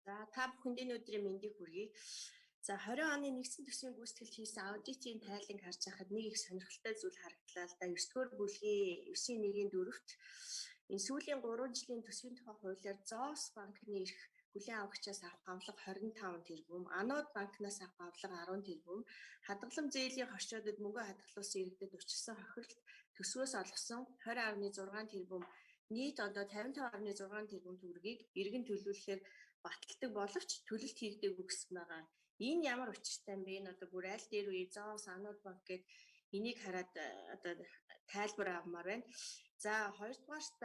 За та бүхэнд энэ өдрийн мэндийг хүргэе. За 20 оны нэгдсэн төсвийн гүйцэтгэлд хийсэн аудитын тайланг харж байхад нэг их сонирхолтой зүйл харагдлаа л да. 9-р бүлгийн 9.1-4-т энэ сүүлийн 3 жилийн төсвийн тухай хуулиар ЗООС банкны эрх хүлээн авахчаас авах авлага 25 тэрбум, Анод банкнаас авах авлага 10 тэрбум, хадгалам зээлийн хорчоодод мөнгө хадгалуулсан иргэдэд учирсан хохиролт төсвөөс олгосон 20.6 тэрбум, нийт одоо 55.6 тэрбум төгрөгийг иргэн төлөвлөхөөр баталдаг боловч төлөлт хийгдээгүй гэсэн байгаа. Энэ ямар учиртай юм бэ? Энэ одоо бүр аль дээр үе ЗООС, Анод банк гэд энийг хараад одоо тайлбар авмаар байна. За хоёрдугаарт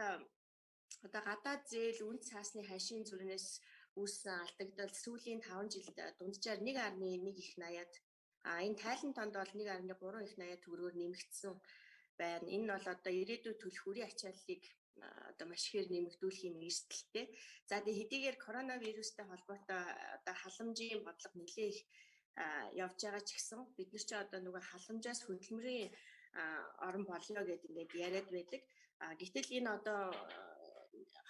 одоо гадаад зээл үн цаасны хашийн зүрнээс үүссэн алдагдал сүүлийн 5 жилд дунджаар 1.1 их 80-аад энэ тайлан тонд бол 1.3 их 80 төгрөгөөр нэмэгдсэн байна. Энэ нь бол одоо ирээдүйд төлөх үрийн ачааллыг одоо маш ихээр нэмэгдүүлэхийн эрсдэлтэй. За тэгээ хэдийгээр коронавирустай холбоотой одоо халамжийн бодлого нэлээх явж байгаа ч гэсэн бид нар ч одоо нөгөө халамжаас хөдөлмөрийн орон болно гэдэг ингээд яриад байдаг. Гэтэл энэ одоо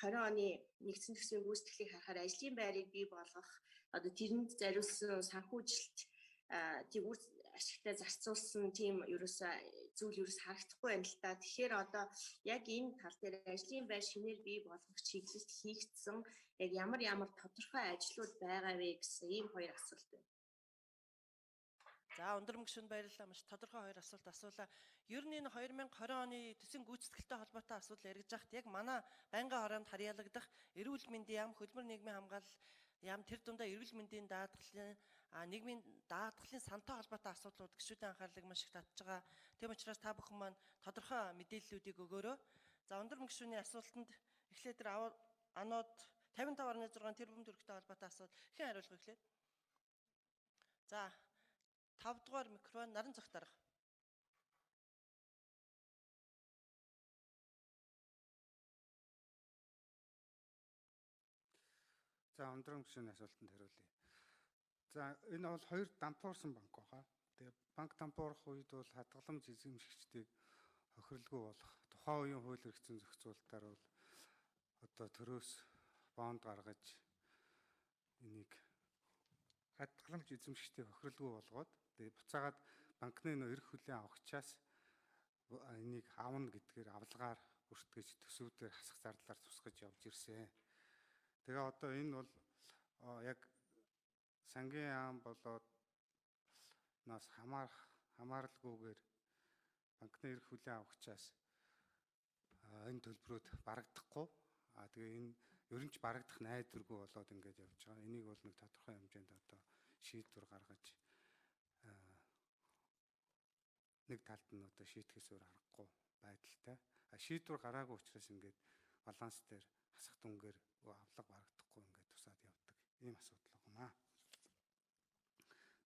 20 оны нэгдсэн төсвийн гүйцэтгэлийг харахаар ажлын байрыг бий болгох одоо тэрэнд зориулсан санхүүжилт тийм үр ашигтай зарцуулсан тийм зүйл ерөөс харагдахгүй байна л та. Тэгэхээр одоо яг энэ тал дээр ажлын байр шинээр бий болгох чиглэлд хийгдсэн яг ямар тодорхой ажлууд байгаа вэ гэсэн ийм хоёр асуулт байна. За өндөр мөнгөшөнд баярлалаа. Маш тодорхой хоёр асуулт асуулаа. Ер нь энэ 2020 оны төсвийн гүйцэтгэлтэй холбоотой асуудал яригдж байхад яг манай байнгын хороонд харьяалагдах эрүүл мэндийн яам, хөдөлмөр нийгмийн хамгаалал яам, тэр дундаа эрүүл мэндийн даатгалын нийгмийн даатгалын сантай холбоотой асуудлууд гишүүдийн анхаарлыг маш их татж байгаа. Тийм учраас та бүхэн маань тодорхой мэдээллүүдийг өгөөрэй. За өндөр мөнгөшөөний асуултанд эхлээд тэр Анод 55.6 тэрбум төгрөгтэй холбоотой асуулт хэн хариулах вэ эхлээд? За 5 дугаар микрофон наран цогт дарга. За өндөр мөнгөшөөний асуултанд хариулъя. За энэ бол хоёр дампуурсан банк байгаа. Тэгээ банк дампуурах үед бол хадгаламж эзэмшигчдийг хохирлгүй болох тухайн үеийн хууль эрхцэн зохицуулалтаар бол одоо төрөөс бонд гаргаж энийг хадгаламж эзэмшигчдийг хохирлгүй болгоод тэгээ буцаагаад банкны нөө эрх хүлээн авахчаас энийг авна гэдгээр авалгаар бүртгэж төсвүүдээр хасах зардлаар тусгаж явж ирсэн. Тэгээ одоо энэ бол яг сангийн яам болоод нас хамааралгүйгээр банкны эрх хүлээн авахчаас энэ төлбөрүүд барагдахгүй. Тэгээ энэ ер нь ч барагдах найдваргүй болоод ингэж явж байгаа. Энийг бол нэг тодорхой хэмжээнд одоо шийдвэр гаргаж нэг талд нь одоо шийтгэхээс өөр аргагүй байдалтай. Шийдвэр гараагүй учраас ингээд баланс дээр хасах дүнгээр авлага барагдахгүй ингээд тусаад явдаг. Ийм асуудал байна.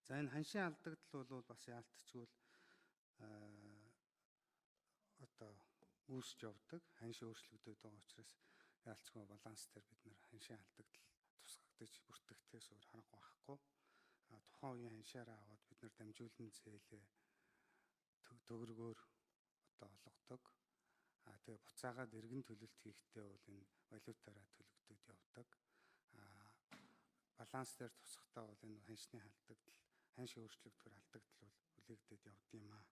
За энэ ханшийн алдагдал бол бас яалтчгүй одоо үүсч явдаг. Ханшийн өөрчлөгдөд байгаа учраас яалтчгүй баланс дээр бид нэр ханшийн алдагдал тусгагдаж бүртгэгдээс өөр арга байхгүй. Тухайн үеийн ханшаараа аваад бид нар дамжуулан зээлээ төгрөгөөр одоо олгодог. Тэгээ буцаагаад эргэн төлөлт хийхдээ бол энэ валютаараа төлөгдөд явдаг. Баланс дээр тусахтаа бол энэ ханшны алдагдал, ханшийн өөрчлөгдөхөр алдагдал бол хүлээгдээд явд юм аа.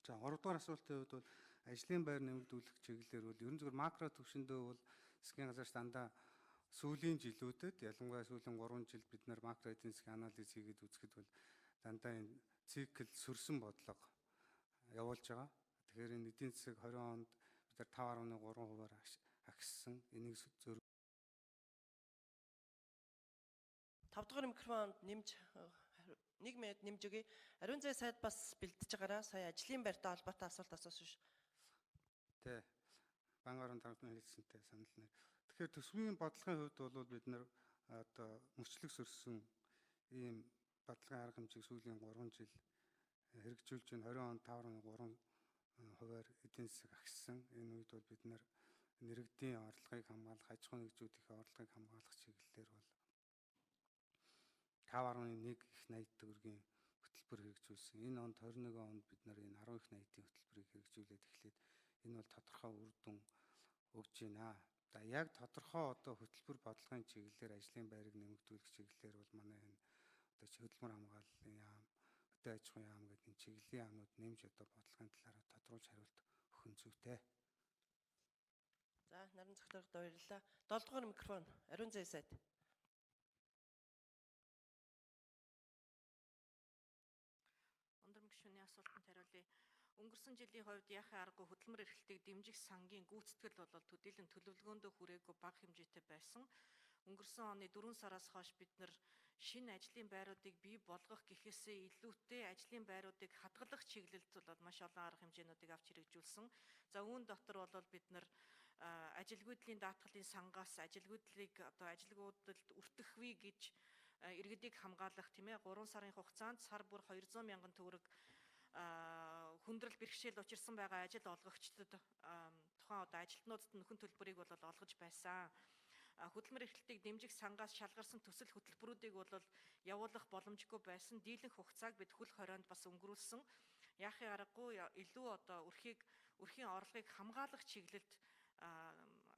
За 3 дугаар асуултын хувьд бол ажлын байр нэмэгдүүлэх чиглэлээр бол ерөн зөвхөн макро түвшиндөө бол засгийн газар дандаа сүүлийн жилүүдэд ялангуяа сүүлийн 3 жилд бид нар макро эдийн засгийн анализ хийгээд үзэхэд бол дандаа энэ цикл сөрсөн бодлого явуулж байгаа. Тэгэхээр энэ эдийн засаг 20 онд бид нар 5.3%-аар агссан. Энийг 5 дугаар микрофонд нэмж 1 минут нэмж өгье. Ариун зай сайд бас бэлдэж байгаараа сая ажлын байртай холбоотой асуулт асуусан шүү. Тэ. Банк орон таарны хэлсэнтэй санал нэр. Тэгэхээр төсвийн бодлогын хувьд бол бид нар одоо мөрчлөг сөрсөн ийм бодлогын арга хэмжээг сүүлийн 3 жил хэрэгжүүлж байна. 20 онд 5.3%-аар эдийн засаг агссан. Энэ үед бол бид нар нэрэгдийн орлогыг хамгаалах, аж ахуйн нэгжүүдийн орлогыг хамгаалах чиглэлээр бол 5.1 их 80 төгрөгийн хөтөлбөр хэрэгжүүлсэн. Энэ онд 21 онд бид нар энэ 10 их 80-ийн хөтөлбөрийг хэрэгжүүлээд эхлээд энэ бол тодорхой үр дүн өгж байна. За яг тодорхой одоо хөтөлбөр бодлогын чиглэлээр ажлын байрыг нэмэгдүүлэх чиглэлээр бол манай энэ одоо хөдөлмөр хамгааллын яам, хөдөө аж ахуйн яам гэдэг энэ чиглэлийн яамнууд нэмж одоо бодлогын талаараа тодруулж хариулт өгөх нь зүйтэй. За нарийн зөвлөлд баярлалаа. 7 дугаар микрофон Ариун зай сайд. Өндөр гишүүний асуултанд хариулъя. Өнгөрсөн жилийн хувьд яахын аргагүй хөдөлмөр эрхлэлтийг дэмжих сангийн гүйцэтгэл бол төдийлөн төлөвлөгөөндөө хүрээгүй бага хэмжээтэй байсан. Өнгөрсөн оны 4 сараас хойш бид нар шинэ ажлын байруудыг бий болгох гэхээсээ илүүтэй ажлын байруудыг хадгалах чиглэлд бол маш олон арга хэмжээнүүдийг авч хэрэгжүүлсэн. За үүн дотор бол бид нар ажилгүйдлийн даатгалын сангаас ажилгүйдлийг одоо ажилгүйдэлд өртөхвээ гэж иргэдийг хамгаалах тийм ээ 3 сарын хугацаанд сар бүр 200 мянган төгрөг хүндрэл бэрхшээл учирсан байгаа ажил олгогчдод тухайн одоо ажилтнуудад нөхөн төлбөрийг бол олгож байсан. Хөдөлмөр эрхлэлтийг дэмжих сангаас шалгарсан төсөл хөтөлбөрүүдийг бол явуулах боломжгүй байсан. Дийлэнх хугацааг бид хөл хорионд бас өнгөрүүлсэн. Яахын аргагүй илүү одоо өрхийн орлогыг хамгаалах чиглэлд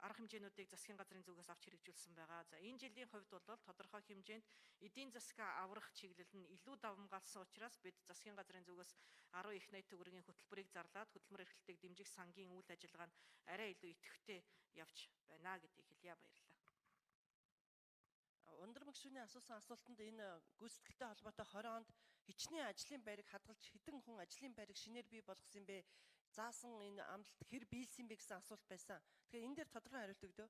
арга хэмжээнүүдийг засгийн газрын зүгээс авч хэрэгжүүлсэн байгаа. За энэ жилийн хувьд бол тодорхой хэмжээнд эдийн засгаа аврах чиглэл нь илүү давамгаалсан учраас бид засгийн газрын зүгээс 10 их найт төгрөгийн хөтөлбөрийг зарлаад хөдөлмөр эрхлэлтийг дэмжих сангийн үйл ажиллагаа нь арай илүү идэвхтэй явж байна гэдгийг хэлье. Баярлалаа. Өндөр мэгшүүний асуусан асуултанд энэ гүйцэтгэлтэй холбоотой 20 онд хичнээн ажлын байрыг хадгалж хэдэн хүн ажлын байрыг шинээр бий болгосон бэ? Заасан энэ амлалт хэр биелсэн бэ гэсэн асуулт байсан. Тэгэхээр энэ дээр тодорхой хариулт өгдөө.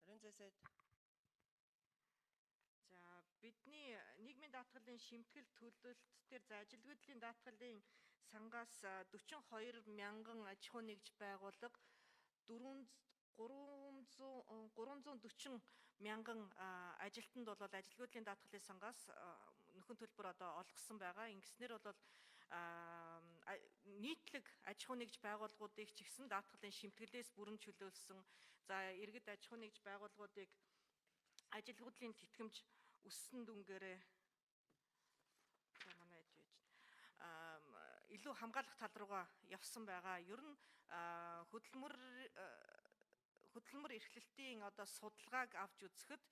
Ариун зай сайд. За бидний нийгмийн даатгалын шимтгэл төлөлт дээр за ажилгүйдлийн даатгалын сангаас 42 мянган аж ахуй нэгж байгууллага 340 мянган ажилтнанд бол ажилгүйдлийн даатгалын сангаас нөхөн төлбөр одоо олгосон байгаа. Ингэснээр бол нийтлэг аж ахуй нэгж байгууллагуудыг ч гэсэн даатгалын шимтгэлээс бүрэн чөлөөлсөн. За иргэд аж ахуй нэгж байгууллагуудыг ажилгүйдлийн тэтгэмж өссөн дүнгээрээ манай илүү хамгаалах тал руугаа явсан байгаа. Ер нь хөдөлмөр эрхлэлтийн одоо судалгааг авч үзэхэд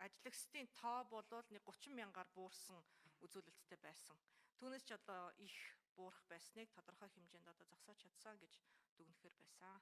ажлагчдын тоо болвол 30 мянгаар буурсан үзүүлэлттэй байсан. Түүнээс ч одоо их буурах байсныг тодорхой хэмжээнд одоо зогсоож чадсан гэж дүгнэхээр байсан.